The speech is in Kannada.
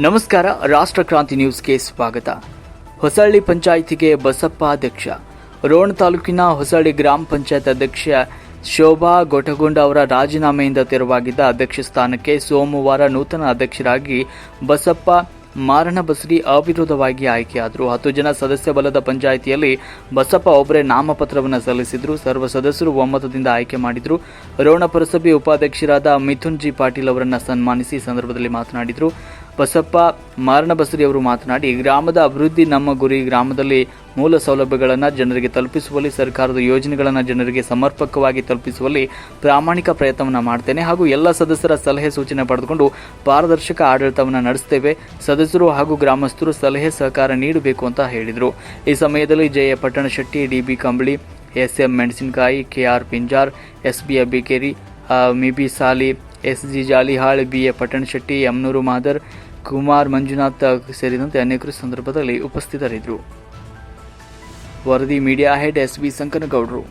ನಮಸ್ಕಾರ. ರಾಷ್ಟ್ರಕ್ರಾಂತಿ ನ್ಯೂಸ್ಗೆ ಸ್ವಾಗತ. ಹೊಸಳ್ಳಿ ಪಂಚಾಯಿತಿಗೆ ಬಸಪ್ಪ ಅಧ್ಯಕ್ಷ. ರೋಣ ತಾಲೂಕಿನ ಹೊಸಳ್ಳಿ ಗ್ರಾಮ ಪಂಚಾಯತ್ ಅಧ್ಯಕ್ಷ ಶೋಭಾ ಗೊಟಗೊಂಡ ಅವರ ರಾಜೀನಾಮೆಯಿಂದ ತೆರವಾಗಿದ್ದ ಅಧ್ಯಕ್ಷ ಸ್ಥಾನಕ್ಕೆ ಸೋಮವಾರ ನೂತನ ಅಧ್ಯಕ್ಷರಾಗಿ ಬಸಪ್ಪ ಮಾರಣಬಸರಿ ಅವಿರೋಧವಾಗಿ ಆಯ್ಕೆಯಾದರು. 10 ಜನ ಸದಸ್ಯ ಬಲದ ಪಂಚಾಯಿತಿಯಲ್ಲಿ ಬಸಪ್ಪ ಒಬ್ಬರೇ ನಾಮಪತ್ರವನ್ನು ಸಲ್ಲಿಸಿದ್ರು. ಸರ್ವ ಸದಸ್ಯರು ಒಮ್ಮತದಿಂದ ಆಯ್ಕೆ ಮಾಡಿದ್ರು. ರೋಣ ಪುರಸಭೆ ಉಪಾಧ್ಯಕ್ಷರಾದ ಮಿಥುನ್ ಜಿ ಪಾಟೀಲ್ ಅವರನ್ನು ಸನ್ಮಾನಿಸಿ ಸಂದರ್ಭದಲ್ಲಿ ಮಾತನಾಡಿದರು. ಬಸಪ್ಪ ಮಾರಣಬಸರಿ ಅವರು ಮಾತನಾಡಿ, ಗ್ರಾಮದ ಅಭಿವೃದ್ಧಿ ನಮ್ಮ ಗುರಿ. ಗ್ರಾಮದಲ್ಲಿ ಮೂಲ ಸೌಲಭ್ಯಗಳನ್ನು ಜನರಿಗೆ ತಲುಪಿಸುವಲ್ಲಿ, ಸರ್ಕಾರದ ಯೋಜನೆಗಳನ್ನು ಜನರಿಗೆ ಸಮರ್ಪಕವಾಗಿ ತಲುಪಿಸುವಲ್ಲಿ ಪ್ರಾಮಾಣಿಕ ಪ್ರಯತ್ನವನ್ನು ಮಾಡ್ತೇನೆ ಹಾಗೂ ಎಲ್ಲ ಸದಸ್ಯರ ಸಲಹೆ ಸೂಚನೆ ಪಡೆದುಕೊಂಡು ಪಾರದರ್ಶಕ ಆಡಳಿತವನ್ನು ನಡೆಸುತ್ತೇವೆ. ಸದಸ್ಯರು ಹಾಗೂ ಗ್ರಾಮಸ್ಥರು ಸಲಹೆ ಸಹಕಾರ ನೀಡಬೇಕು ಅಂತ ಹೇಳಿದರು. ಈ ಸಮಯದಲ್ಲಿ ಜಯ ಪಟ್ಟಣಶೆಟ್ಟಿ, ಡಿಬಿ ಕಂಬಳಿ, ಎಸ್ಎಂ ಮೆಣಸಿನಕಾಯಿ, ಕೆಆರ್ ಪಿಂಜಾರ್, ಎಸ್ಬಿ ಅಬ್ಬಿಕೇರಿ, ಮಿಬಿ ಸಾಲಿ, ಎಸ್ಜಿ ಜಾಲಿಹಾಳ್, ಬಿಎ ಪಟ್ಟಣಶೆಟ್ಟಿ, ಯಮನೂರು ಮಾದರ್, ಕುಮಾರ್ ಮಂಜುನಾಥ್ ಸೇರಿದಂತೆ ಅನೇಕರು ಸಂದರ್ಭದಲ್ಲಿ ಉಪಸ್ಥಿತರಿದ್ದರು. ವರದಿ ಮೀಡಿಯಾ ಹೆಡ್ ಎಸ್ಬಿ ಸಂಕನಗೌಡರು.